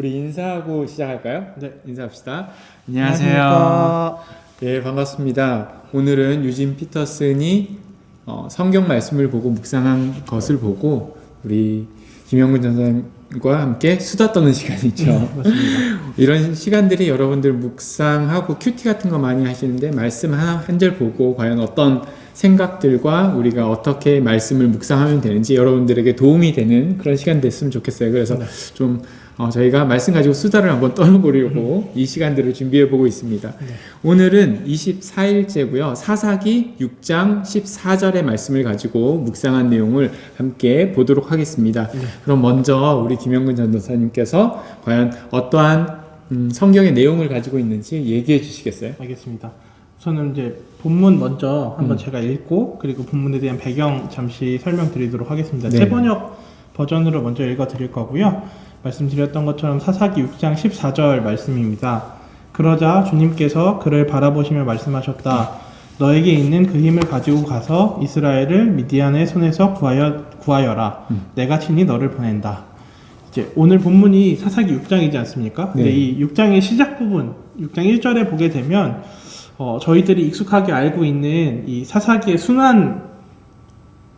우리 인사하고 시작할까요? 네. 인사합시다. 안녕하세요. 네, 반갑습니다. 오늘은 유진 피터슨이 성경 말씀을 보고 묵상한 것을 보고 우리 김영근 전사님과 함께 수다 떠는 시간이죠. 맞습니다. 이런 시간들이 여러분들 묵상하고 큐티 같은 거 많이 하시는데 말씀 한 절 보고 과연 어떤 생각들과 우리가 어떻게 말씀을 묵상하면 되는지 여러분들에게 도움이 되는 그런 시간 됐으면 좋겠어요. 그래서 네. 좀 저희가 말씀 가지고 수다를 한번 떨어보려고 이 시간들을 준비해 보고 있습니다. 네. 오늘은 24일째고요. 사사기 6장 14절의 말씀을 가지고 묵상한 내용을 함께 보도록 하겠습니다. 네. 그럼 먼저 우리 김영근 전도사님께서 과연 어떠한 성경의 내용을 가지고 있는지 얘기해 주시겠어요? 알겠습니다. 우선은 이제 본문 먼저 한번 제가 읽고 그리고 본문에 대한 배경 잠시 설명드리도록 하겠습니다. 네. 새번역 버전으로 먼저 읽어드릴 거고요. 말씀드렸던 것처럼 사사기 6장 14절 말씀입니다. 그러자 주님께서 그를 바라보시며 말씀하셨다. 너에게 있는 그 힘을 가지고 가서 이스라엘을 미디안의 손에서 구하여라. 내가 친히 너를 보낸다. 이제 오늘 본문이 사사기 6장이지 않습니까? 네. 근데 이 6장의 시작 부분, 6장 1절에 보게 되면 저희들이 익숙하게 알고 있는 이 사사기의 순환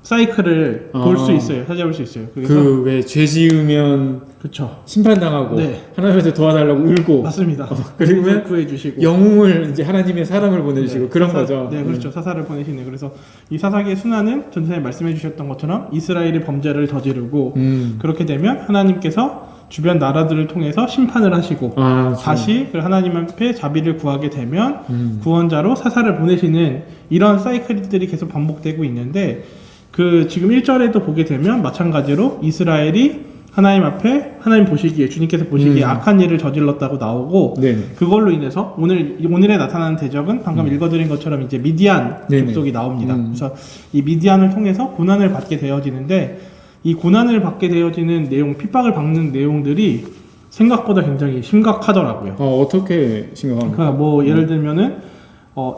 사이클을 볼 수 있어요. 찾아볼 수 있어요. 그 왜 죄 지으면 그렇죠. 심판당하고 네. 하나님한테 도와달라고 울고 맞습니다. 그리고 구해주시고 영웅을 이제 하나님의 사람을 보내주시고 네, 그런 거죠. 네, 그렇죠. 사사를 보내시네. 그래서 이 사사기의 순환은 전선생님 말씀해 주셨던 것처럼 이스라엘이 범죄를 저지르고 그렇게 되면 하나님께서 주변 나라들을 통해서 심판을 하시고 다시 그 하나님 앞에 자비를 구하게 되면 구원자로 사사를 보내시는 이런 사이클들이 계속 반복되고 있는데 그 지금 1절에도 보게 되면 마찬가지로 이스라엘이 하나님 앞에 하나님 보시기에 주님께서 보시기에 악한 일을 저질렀다고 나오고 네네. 그걸로 인해서 오늘에 나타나는 대적은 방금 읽어드린 것처럼 이제 미디안 족속이 나옵니다. 그래서 이 미디안을 통해서 고난을 받게 되어지는데 이 고난을 받게 되어지는 내용, 핍박을 받는 내용들이 생각보다 굉장히 심각하더라고요. 어떻게 심각합니까? 그러니까 뭐 예를 들면은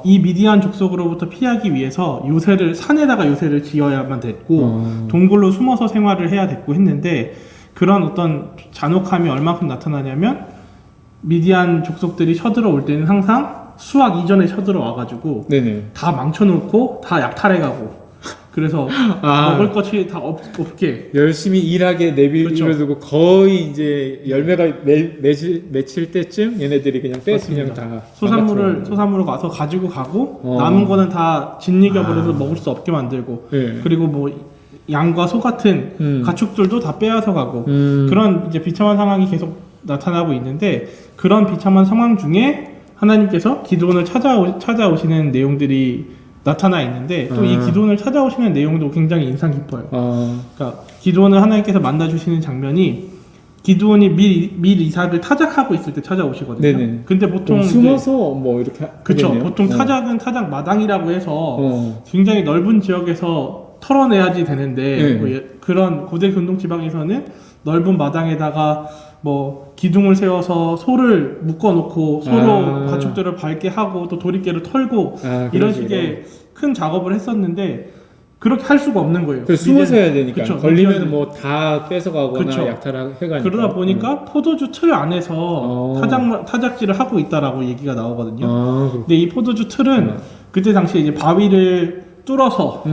이 미디안 족속으로부터 피하기 위해서 산에다가 요새를 지어야만 됐고 동굴로 숨어서 생활을 해야 됐고 했는데 그런 어떤 잔혹함이 얼마큼 나타나냐면 미디안 족속들이 쳐들어올 때는 항상 수확 이전에 쳐들어와가지고 네네. 다 망쳐놓고 다 약탈해가고 그래서 먹을 것이 다 없게 열심히 일하게 내비두고 그렇죠. 거의 이제 열매가 맺힐 때쯤 얘네들이 그냥 그냥 다 소산물을 가서 가지고 가고 남은 거는 다 짓이겨버려서 먹을 수 없게 만들고 네. 그리고 뭐 양과 소 같은 가축들도 다 빼앗아 가고 그런 이제 비참한 상황이 계속 나타나고 있는데 그런 비참한 상황 중에 하나님께서 기드온을 찾아오시는 내용들이 나타나 있는데 또 이 기드온을 찾아오시는 내용도 굉장히 인상 깊어요. 그러니까 기드온을 하나님께서 만나 주시는 장면이 기드온이 밀 이삭을 타작하고 있을 때 찾아오시거든요. 네네. 근데 보통 숨어서 뭐 이렇게 그렇죠. 하겠네요. 보통 타작은 타작 마당이라고 해서 굉장히 넓은 지역에서 털어내야지 되는데 뭐 그런 고대 근동 지방에서는 넓은 마당에다가 뭐 기둥을 세워서 소를 묶어놓고 소로 가축들을 밟게 하고 또 도리깨를 털고 이런 식의 큰 작업을 했었는데 그렇게 할 수가 없는 거예요. 숨어서 해야 되니까 그쵸, 걸리면 뭐 다 뺏어가거나 그쵸. 약탈해가니까 그러다 보니까 포도주 틀 안에서 타작질을 하고 있다라고 얘기가 나오거든요. 근데 이 포도주 틀은 그때 당시에 이제 바위를 뚫어서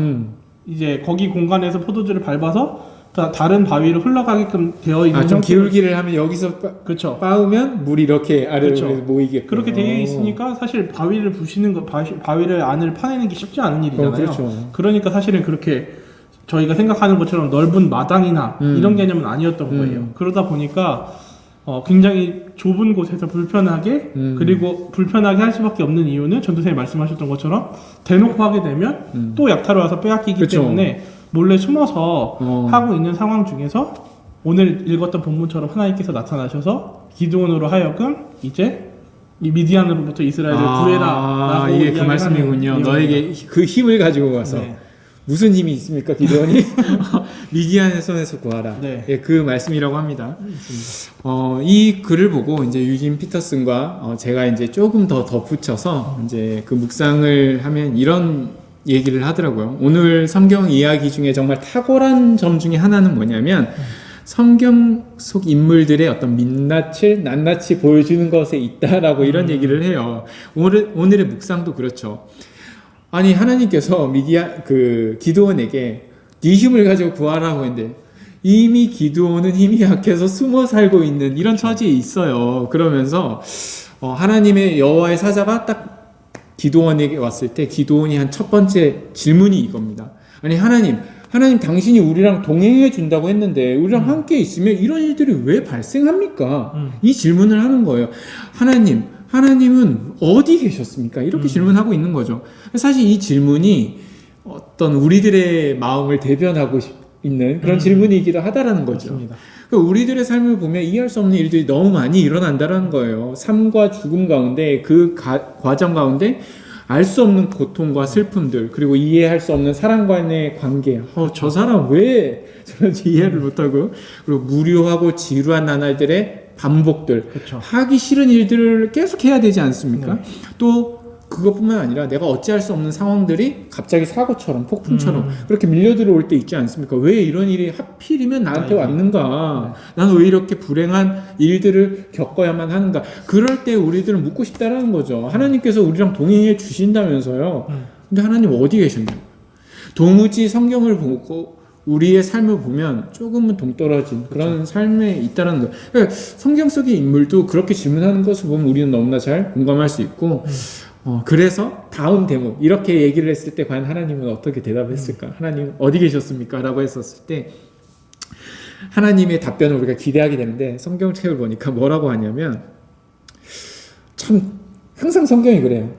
이제 거기 공간에서 포도주를 밟아서 다른 바위로 흘러가게끔 되어 있는 좀 기울기를 하면 여기서 그렇죠. 빻으면 물이 이렇게 아래로 그쵸. 모이게 그렇게 되어 있으니까 사실 바위를 부시는 거 바위를 안을 파내는 게 쉽지 않은 일이잖아요. 그렇죠. 그러니까 사실은 그렇게 저희가 생각하는 것처럼 넓은 마당이나 이런 개념은 아니었던 거예요. 그러다 보니까 굉장히 좁은 곳에서 불편하게 그리고 불편하게 할 수밖에 없는 이유는 전도사님 말씀하셨던 것처럼 대놓고 하게 되면 또 약탈을 와서 빼앗기기 그쵸. 때문에 몰래 숨어서 하고 있는 상황 중에서 오늘 읽었던 본문처럼 하나님께서 나타나셔서 기드온으로 하여금 이제 이 미디안으로부터 이스라엘을 구해라. 이게 그 말씀이군요. 너에게 그 힘을 가지고 가서 무슨 힘이 있습니까, 기드온이? 미디안의 손에서 구하라. 네. 예, 그 말씀이라고 합니다. 이 글을 보고 이제 유진 피터슨과 제가 이제 조금 더 덧붙여서 이제 그 묵상을 하면 이런 얘기를 하더라고요. 오늘 성경 이야기 중에 정말 탁월한 점 중에 하나는 뭐냐면 성경 속 인물들의 어떤 민낯을 낱낱이 보여주는 것에 있다라고 이런 얘기를 해요. 오늘의 묵상도 그렇죠. 아니 하나님께서 기드온에게 네 힘을 가지고 구하라고 했는데 이미 기드온은 힘이 약해서 숨어 살고 있는 이런 처지에 있어요. 그러면서 하나님의 여호와의 사자가 딱 기드온에게 왔을 때 기드온이 한 첫 번째 질문이 이겁니다. 아니 하나님 당신이 우리랑 동행해 준다고 했는데 우리랑 함께 있으면 이런 일들이 왜 발생합니까? 이 질문을 하는 거예요. 하나님은 어디 계셨습니까? 이렇게 질문하고 있는 거죠. 사실 이 질문이 어떤 우리들의 마음을 대변하고 있는 그런 질문이기도 하다라는 거죠. 맞습니다. 그러니까 우리들의 삶을 보면 이해할 수 없는 일들이 너무 많이 일어난다는 거예요. 삶과 죽음 가운데 그 과정 가운데 알 수 없는 고통과 슬픔들, 그리고 이해할 수 없는 사람과의 관계. 저 사람 왜 저런지 이해를 못하고, 그리고 무료하고 지루한 나날들의 반복들, 그쵸. 하기 싫은 일들을 계속 해야 되지 않습니까? 네. 또 그것뿐만 아니라 내가 어찌할 수 없는 상황들이 갑자기 사고처럼 폭풍처럼 그렇게 밀려들어올 때 있지 않습니까? 왜 이런 일이 하필이면 나한테 왔는가? 나는 왜 이렇게 불행한 일들을 겪어야만 하는가? 그럴 때 우리들은 묻고 싶다라는 거죠. 하나님께서 우리랑 동행해 주신다면서요. 근데 하나님 어디 계셨냐고. 도무지 성경을 보고 우리의 삶을 보면 조금은 동떨어진 그런 삶에 있다는 거예요. 그러니까 성경 속의 인물도 그렇게 질문하는 것을 보면 우리는 너무나 잘 공감할 수 있고 그래서 다음 대목 이렇게 얘기를 했을 때 과연 하나님은 어떻게 대답했을까? 하나님 어디 계셨습니까? 라고 했었을 때 하나님의 답변을 우리가 기대하게 되는데 성경책을 보니까 뭐라고 하냐면 참 항상 성경이 그래요.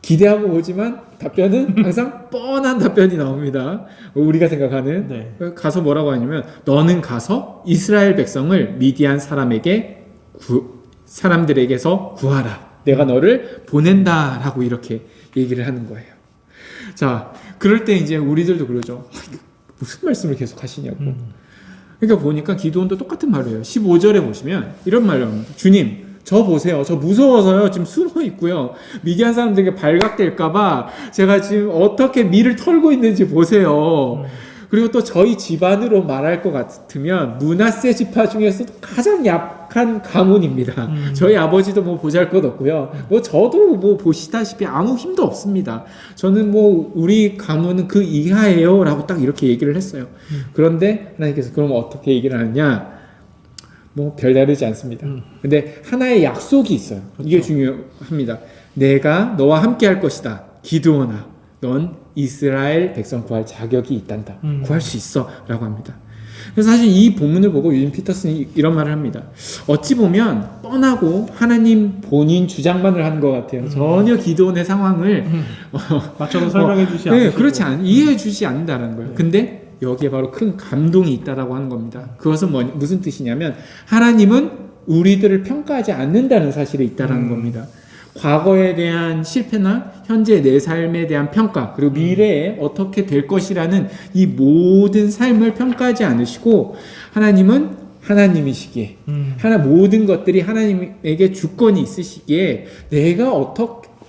기대하고 오지만 답변은 항상 뻔한 답변이 나옵니다. 우리가 생각하는 네. 가서 뭐라고 하냐면 너는 가서 이스라엘 백성을 미디안 사람들에게서 구하라. 내가 너를 보낸다라고 이렇게 얘기를 하는 거예요. 자, 그럴 때 이제 우리들도 그러죠. 무슨 말씀을 계속 하시냐고. 그러니까 보니까 기드온도 똑같은 말을 해요. 15절에 보시면 이런 말을 합니다. 주님, 저 보세요. 저 무서워서요. 지금 숨어 있고요. 미디안 사람들에게 발각될까봐 제가 지금 어떻게 밀을 털고 있는지 보세요. 그리고 또 저희 집안으로 말할 것 같으면 므낫세 지파 중에서도 가장 약한 가문입니다. 저희 아버지도 뭐 보잘것없고요. 뭐 저도 뭐 보시다시피 아무 힘도 없습니다. 저는 뭐 우리 가문은 그 이하예요라고 딱 이렇게 얘기를 했어요. 그런데 하나님께서 그럼 어떻게 얘기를 하느냐? 뭐 별다르지 않습니다. 근데 하나의 약속이 있어요. 그렇죠. 이게 중요합니다. 내가 너와 함께 할 것이다. 기드온아, 넌 이스라엘 백성 구할 자격이 있단다. 구할 수 있어 라고 합니다. 그래서 사실 이 본문을 보고 유진 피터슨이 이런 말을 합니다. 어찌 보면 뻔하고 하나님 본인 주장만을 하는 것 같아요. 전혀 기드온의 상황을 맞춰서 설명해 주지 않으시고. 네, 그렇지 이해해 주지 않는다는 거예요. 근데 여기에 바로 큰 감동이 있다라고 하는 겁니다. 그것은 무슨 뜻이냐면 하나님은 우리들을 평가하지 않는다는 사실이 있다라는 겁니다. 과거에 대한 실패나 현재 내 삶에 대한 평가 그리고 미래에 어떻게 될 것이라는 이 모든 삶을 평가하지 않으시고 하나님은 하나님이시기에 모든 것들이 하나님에게 주권이 있으시기에 내가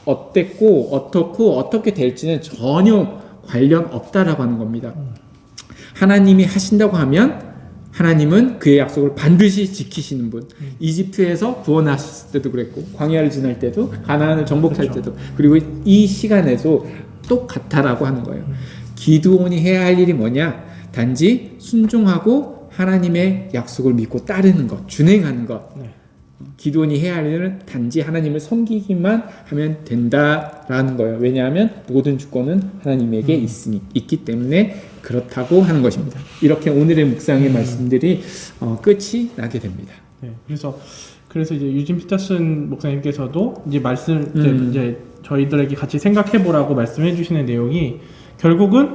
어땠고 어떻게 될지는 전혀 관련 없다라고 하는 겁니다. 하나님이 하신다고 하면 하나님은 그의 약속을 반드시 지키시는 분. 이집트에서 구원하실 때도 그랬고 광야를 지날 때도 가나안을 정복할 때도 그리고 이 시간에도 똑같다라고 하는 거예요. 기드온이 해야 할 일이 뭐냐? 단지 순종하고 하나님의 약속을 믿고 따르는 것, 준행하는 것. 네. 기드온이 해야 할 일은 단지 하나님을 섬기기만 하면 된다라는 거예요. 왜냐하면 모든 주권은 하나님에게 있기 때문에 그렇다고 하는 것입니다. 이렇게 오늘의 묵상의 말씀들이 끝이 나게 됩니다. 네, 그래서 이제 유진 피터슨 목사님께서도 이제 이제 저희들에게 같이 생각해 보라고 말씀해 주시는 내용이 결국은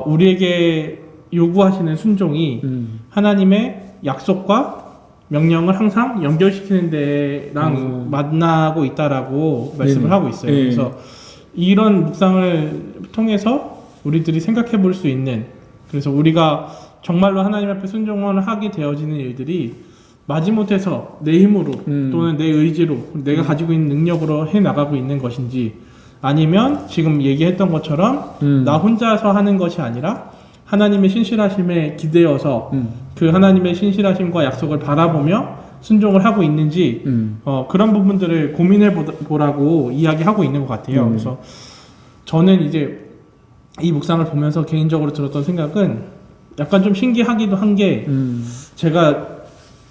우리에게 요구하시는 순종이 하나님의 약속과 명령을 항상 연결시키는 데랑 만나고 있다라고 말씀을 하고 있어요. 그래서 이런 묵상을 통해서 우리들이 생각해 볼 수 있는, 그래서 우리가 정말로 하나님 앞에 순종을 하게 되어지는 일들이 마지못해서 내 힘으로 또는 내 의지로 내가 가지고 있는 능력으로 해나가고 있는 것인지 아니면 지금 얘기했던 것처럼 나 혼자서 하는 것이 아니라 하나님의 신실하심에 기대어서 그 하나님의 신실하심과 약속을 바라보며 순종을 하고 있는지 그런 부분들을 고민해 보라고 이야기하고 있는 것 같아요. 그래서 저는 이제 이 묵상을 보면서 개인적으로 들었던 생각은 약간 좀 신기하기도 한 게 제가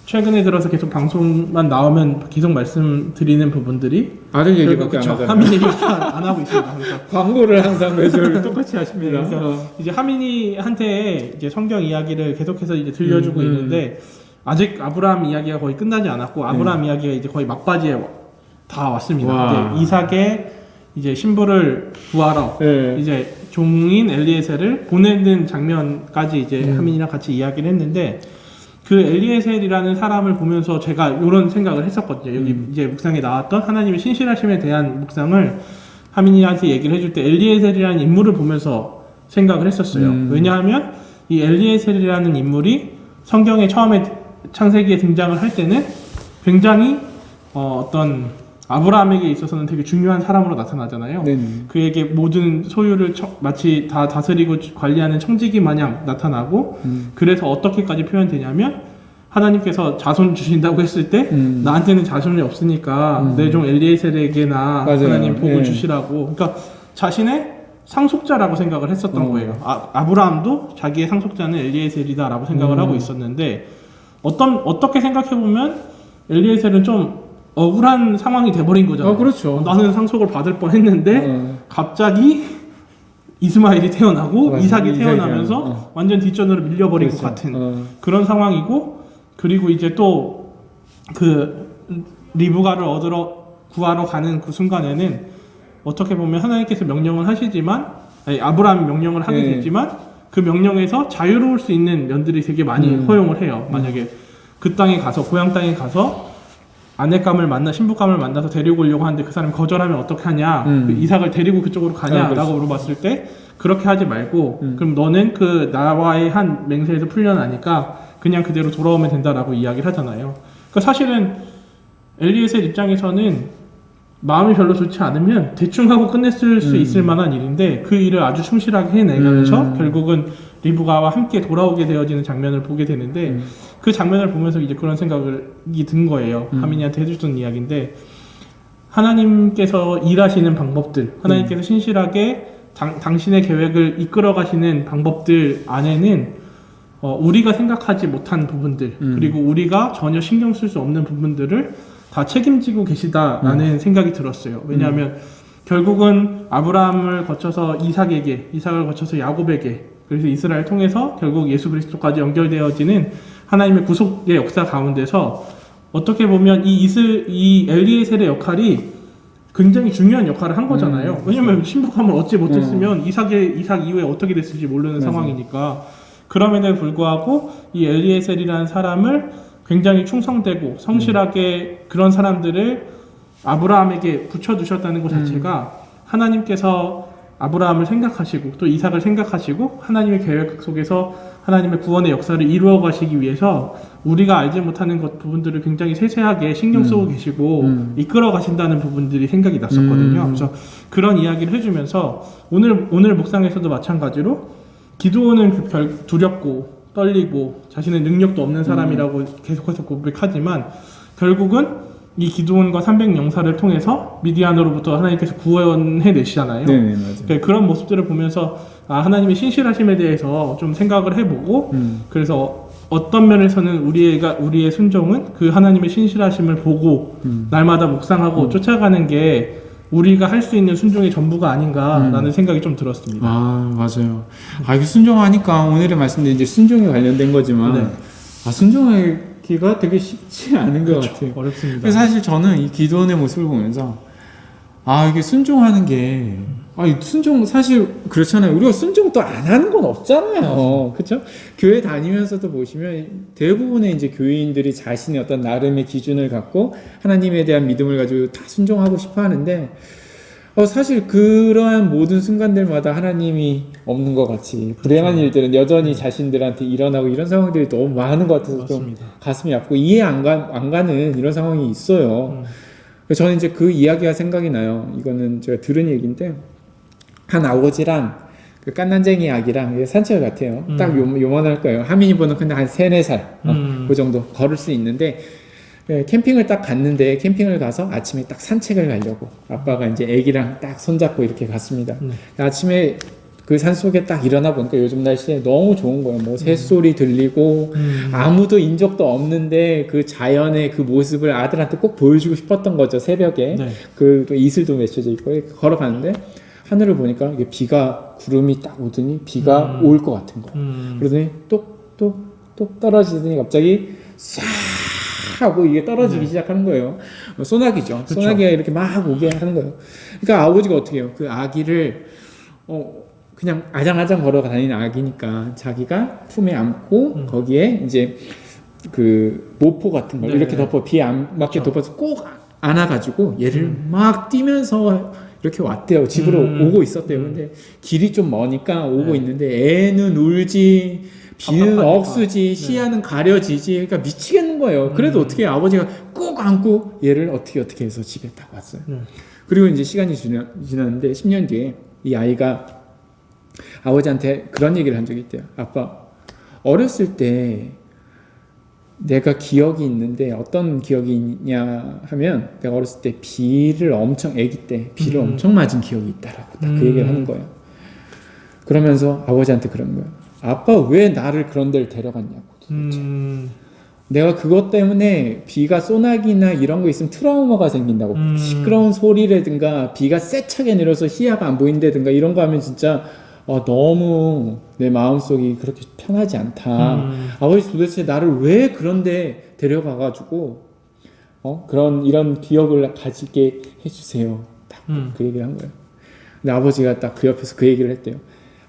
최근에 들어서 계속 방송만 나오면 계속 말씀드리는 부분들이 아들 얘기밖에 안 하잖아요. 하민 얘기밖에 안 하고 있습니다. 그래서 광고를 항상 매주 똑같이 하십니다. 그래서 이제 하민이한테 이제 성경 이야기를 계속해서 이제 들려주고 있는데 아직 아브라함 이야기가 거의 끝나지 않았고 아브라함 이야기가 이제 거의 막바지에 다 왔습니다. 이제 이삭의 이제 신부를 구하러 이제 종인 엘리에셀을 보내는 장면까지 이제 하민이랑 같이 이야기를 했는데 그 엘리에셀이라는 사람을 보면서 제가 이런 생각을 했었거든요. 여기 이제 묵상에 나왔던 하나님의 신실하심에 대한 묵상을 하민이한테 얘기를 해줄 때 엘리에셀이라는 인물을 보면서 생각을 했었어요. 왜냐하면 이 엘리에셀이라는 인물이 성경에 처음에 창세기에 등장을 할 때는 굉장히 어떤 아브라함에게 있어서는 되게 중요한 사람으로 나타나잖아요. 그에게 모든 소유를 마치 다 다스리고 관리하는 청지기 마냥 나타나고 그래서 어떻게까지 표현되냐면 하나님께서 자손 주신다고 했을 때 나한테는 자손이 없으니까 내 종 엘리에셀에게나 하나님 복을 주시라고 그러니까 자신의 상속자라고 생각을 했었던 거예요. 아브라함도 자기의 상속자는 엘리에셀이다라고 생각을 하고 있었는데 어떻게 생각해보면 엘리에셀은 좀 억울한 상황이 돼버린 거잖아요. 그렇죠. 나는 상속을 받을 뻔했는데 갑자기 이스마엘이 태어나고 이삭이 태어나면서 완전 뒷전으로 밀려버린 것 같은 그런 상황이고 그리고 이제 또 그 리브가를 구하러 가는 그 순간에는 어떻게 보면 하나님께서 명령을 하시지만 아브라함이 명령을 하게 되지만 그 명령에서 자유로울 수 있는 면들이 되게 많이 허용을 해요. 만약에 그 땅에 가서 고향 땅에 가서 아내감을 신부감을 만나서 데리고 오려고 하는데 그 사람이 거절하면 어떻게 하냐 그 이삭을 데리고 그쪽으로 가냐라고 물어봤을 때 그렇게 하지 말고 그럼 너는 그 나와의 한 맹세에서 풀려나니까 그냥 그대로 돌아오면 된다라고 이야기를 하잖아요. 그러니까 사실은 엘리에셀 입장에서는 마음이 별로 좋지 않으면 대충 하고 끝냈을 수 있을 만한 일인데 그 일을 아주 충실하게 해내면서 결국은 리브가와 함께 돌아오게 되어지는 장면을 보게 되는데 그 장면을 보면서 이제 그런 생각이 든 거예요. 하민이한테 해주던 이야기인데 하나님께서 일하시는 방법들, 하나님께서 신실하게 당신의 계획을 이끌어 가시는 방법들 안에는 우리가 생각하지 못한 부분들 그리고 우리가 전혀 신경 쓸 수 없는 부분들을 다 책임지고 계시다라는 생각이 들었어요. 왜냐하면 결국은 아브라함을 거쳐서 이삭을 거쳐서 야곱에게 그래서 이스라엘 통해서 결국 예수 그리스도까지 연결되어지는 하나님의 구속의 역사 가운데서 어떻게 보면 이 엘리에셀의 역할이 굉장히 중요한 역할을 한 거잖아요. 왜냐면 신부감을 얻지 못했으면 이삭 이후에 어떻게 됐을지 모르는 상황이니까 그럼에도 불구하고 이 엘리에셀이라는 사람을 굉장히 충성되고 성실하게 그런 사람들을 아브라함에게 붙여두셨다는 것 자체가 하나님께서 아브라함을 생각하시고 또 이삭을 생각하시고 하나님의 계획 속에서 하나님의 구원의 역사를 이루어 가시기 위해서 우리가 알지 못하는 부분들을 굉장히 세세하게 신경 쓰고 계시고 이끌어 가신다는 부분들이 생각이 났었거든요. 그래서 그런 이야기를 해주면서 오늘 묵상에서도 마찬가지로 기드온은 두렵고 떨리고 자신의 능력도 없는 사람이라고 계속해서 고백하지만 결국은 이 기드온과 300영사를 통해서 미디안으로부터 하나님께서 구원해 내시잖아요. 네, 맞아요. 그런 모습들을 보면서 하나님의 신실하심에 대해서 좀 생각을 해보고 그래서 어떤 면에서는 우리의 순종은 그 하나님의 신실하심을 보고 날마다 묵상하고 쫓아가는 게 우리가 할 수 있는 순종의 전부가 아닌가라는 생각이 좀 들었습니다. 맞아요. 이거 순종하니까 오늘의 말씀도 이제 순종에 관련된 거지만 순종하기가 되게 쉽지 않은 것 같아요. 어렵습니다. 그래서 사실 저는 이 기도원의 모습을 보면서 이게 순종하는 게 순종 사실 그렇잖아요. 우리가 순종 또 안 하는 건 없잖아요. 그렇죠? 교회 다니면서도 보시면 대부분의 이제 교인들이 자신의 어떤 나름의 기준을 갖고 하나님에 대한 믿음을 가지고 다 순종하고 싶어 하는데 사실 그러한 모든 순간들마다 하나님이 없는 것 같이 불행한 일들은 여전히 자신들한테 일어나고 이런 상황들이 너무 많은 것 같아서 좀 가슴이 아프고 이해 안 가는 이런 상황이 있어요. 저는 이제 그 이야기가 생각이 나요. 이거는 제가 들은 얘기인데 한 아버지랑 그 깐난쟁이 아기랑 산책을 같아요. 딱 요만할 거예요. 하민이보는 근데 한 3, 4살 그 정도 걸을 수 있는데 캠핑을 딱 갔는데 캠핑을 가서 아침에 딱 산책을 가려고 아빠가 이제 애기랑 딱 손잡고 이렇게 갔습니다. 아침에 그 산속에 딱 일어나 보니까 요즘 날씨에 너무 좋은 거예요. 뭐 새소리 들리고 아무도 인적도 없는데 그 자연의 그 모습을 아들한테 꼭 보여주고 싶었던 거죠. 새벽에 네. 그 이슬도 맺혀져 있고 이렇게 걸어가는데 하늘을 보니까 이게 비가 구름이 딱 오더니 비가 올 것 같은 거예요. 그러더니 똑똑똑 떨어지더니 갑자기 싹 하고 이게 떨어지기 시작하는 거예요. 소나기죠. 그쵸. 소나기가 이렇게 막 오게 하는 거예요. 그러니까 아버지가 어떻게 해요? 그 아기를 그냥 아장아장 걸어 다니는 아기니까 자기가 품에 안고 거기에 이제 그 모포 같은 걸 네. 이렇게 덮어 비에 안 맞게 덮어서 꼭 안아가지고 얘를 막 뛰면서 이렇게 왔대요. 집으로 오고 있었대요. 근데 길이 좀 머니까 오고 있는데 애는 울지 비는 답답하니까. 억수지 시야는 가려지지 그러니까 미치겠는 거예요. 그래도 어떻게 아버지가 꼭 안고 얘를 어떻게 해서 집에 딱 왔어요. 그리고 이제 시간이 지났는데 10년 뒤에 이 아이가 아버지한테 그런 얘기를 한 적이 있대요. 아빠, 어렸을 때 내가 기억이 있는데 어떤 기억이 있냐 하면 내가 어렸을 때 비를 엄청 아기 때 비를 엄청 맞은 기억이 있다라고 딱 그 얘기를 하는 거예요. 그러면서 아버지한테 그러는 거예요. 아빠 왜 나를 그런 데를 데려갔냐고. 내가 그것 때문에 비가 소나기나 이런 거 있으면 트라우마가 생긴다고. 시끄러운 소리라든가 비가 세차게 내려서 시야가 안 보인다든가 이런 거 하면 진짜 너무 내 마음속이 그렇게 편하지 않다. 아버지 도대체 나를 왜 그런데 데려가가지고 이런 기억을 가지게 해주세요. 딱 그 얘기를 한 거예요. 근데 아버지가 딱 그 옆에서 그 얘기를 했대요.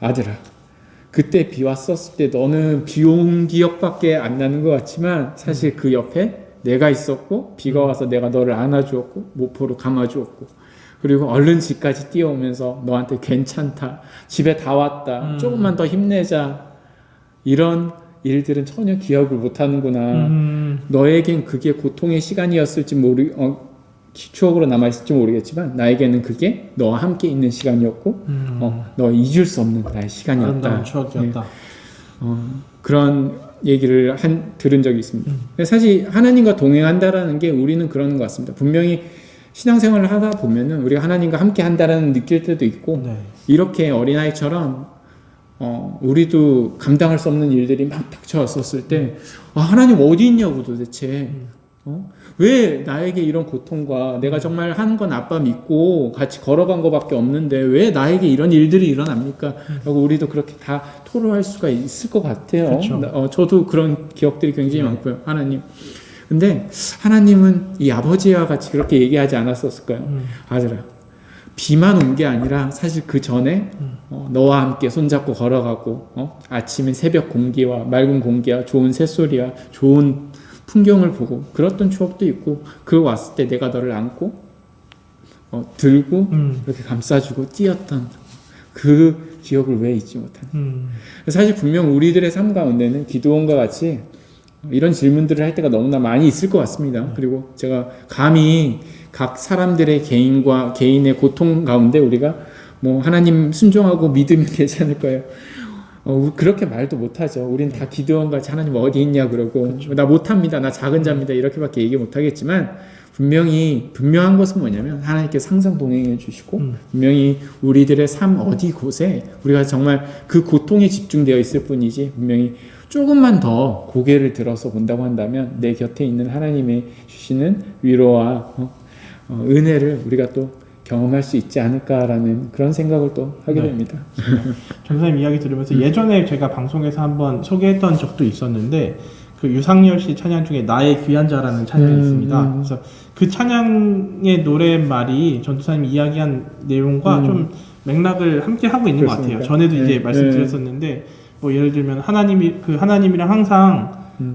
아들아, 그때 비 왔었을 때 너는 비 온 기억밖에 안 나는 것 같지만 사실 그 옆에 내가 있었고 비가 와서 내가 너를 안아주었고 모포로 감아주었고 그리고 얼른 집까지 뛰어오면서 너한테 괜찮다, 집에 다 왔다, 조금만 더 힘내자, 이런 일들은 전혀 기억을 못하는구나. 너에겐 그게 고통의 시간이었을지 추억으로 남아있을지 모르겠지만 나에게는 그게 너와 함께 있는 시간이었고 너 잊을 수 없는 나의 시간이었다. 아름다운 추억이었다. 그런 얘기를 들은 적이 있습니다. 사실 하나님과 동행한다라는 게 우리는 그런 것 같습니다. 분명히 신앙생활을 하다 보면은 우리가 하나님과 함께 한다라는 느낄 때도 있고 네. 이렇게 어린아이처럼 우리도 감당할 수 없는 일들이 막 닥쳐왔었을 때 하나님 어디 있냐고 도대체 왜 나에게 이런 고통과 내가 정말 하는 건 아빠 믿고 같이 걸어간 것밖에 없는데 왜 나에게 이런 일들이 일어납니까? 라고 우리도 그렇게 다 토로할 수가 있을 것 같아요. 저도 그런 기억들이 굉장히 많고요. 하나님. 근데 하나님은 이 아버지와 같이 그렇게 얘기하지 않았었을까요? 아들아, 비만 온 게 아니라 사실 그 전에 너와 함께 손잡고 걸어가고 아침에 새벽 공기와 맑은 공기와 좋은 새소리와 좋은 풍경을 보고 그랬던 추억도 있고 그 왔을 때 내가 너를 안고 들고 이렇게 감싸주고 뛰었던 그 기억을 왜 잊지 못하냐. 사실 분명 우리들의 삶 가운데는 기도원과 같이 이런 질문들을 할 때가 너무나 많이 있을 것 같습니다. 그리고 제가 감히 각 사람들의 개인의 고통 가운데 우리가 뭐 하나님 순종하고 믿으면 괜찮을 거예요. 그렇게 말도 못하죠. 우린 다 기도원같이 하나님 어디 있냐 그러고 나 못합니다. 나 작은 자입니다. 이렇게밖에 얘기 못하겠지만 분명한 것은 뭐냐면 하나님께서 항상 동행해 주시고 분명히 우리들의 삶 어디 곳에 우리가 정말 그 고통에 집중되어 있을 뿐이지 분명히 조금만 더 고개를 들어서 본다고 한다면 내 곁에 있는 하나님의 주시는 위로와 은혜를 우리가 또 경험할 수 있지 않을까라는 그런 생각을 또 하게 됩니다. 전사님 이야기 들으면서 예전에 제가 방송에서 한번 소개했던 적도 있었는데 그 유상열 씨 찬양 중에 나의 귀한 자라는 찬양이 있습니다. 그래서 그 찬양의 노랫말이 전도사님이 이야기한 내용과 좀 맥락을 함께 하고 있는 것 같아요. 전에도 이제 말씀드렸었는데 뭐 예를 들면 하나님이랑 항상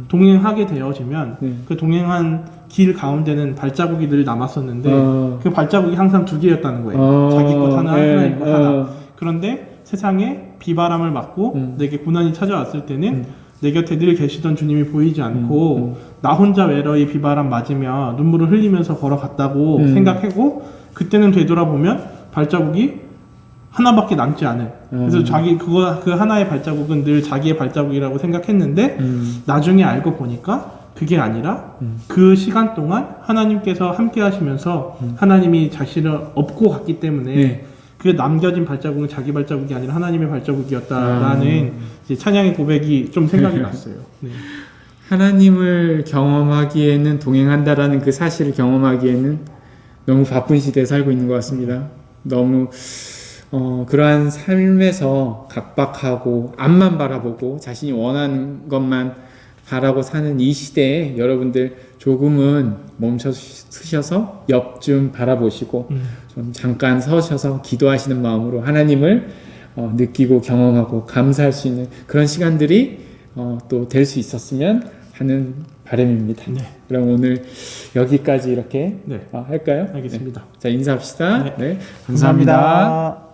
동행하게 되어지면 그 동행한 길 가운데는 발자국이 늘 남았었는데 그 발자국이 항상 두 개였다는 거예요. 자기 것 하나, 하나님 것 하나. 그런데 세상에 비바람을 맞고 내게 고난이 찾아왔을 때는 내 곁에 늘 계시던 주님이 보이지 않고 나 혼자 외로이 비바람 맞으며 눈물을 흘리면서 걸어갔다고 생각하고 그때는 되돌아보면 발자국이 하나밖에 남지 않은. 그래서 그 하나의 발자국은 늘 자기의 발자국이라고 생각했는데 나중에 알고 보니까 그게 아니라 그 시간 동안 하나님께서 함께 하시면서 하나님이 자신을 업고 갔기 때문에 네. 그 남겨진 발자국은 자기 발자국이 아니라 하나님의 발자국이었다라는 이제 찬양의 고백이 좀 생각이 났어요. 네. 하나님을 경험하기에는 동행한다라는 그 사실을 경험하기에는 너무 바쁜 시대에 살고 있는 것 같습니다. 너무 그러한 삶에서 각박하고 앞만 바라보고 자신이 원하는 것만 바라고 사는 이 시대에 여러분들 조금은 멈춰 서셔서 옆 좀 바라보시고 좀 잠깐 서셔서 기도하시는 마음으로 하나님을 느끼고 경험하고 감사할 수 있는 그런 시간들이 또 될 수 있었으면 하는 바람입니다. 네. 그럼 오늘 여기까지 이렇게 네. 할까요? 알겠습니다. 네. 자, 인사합시다. 네. 네. 감사합니다.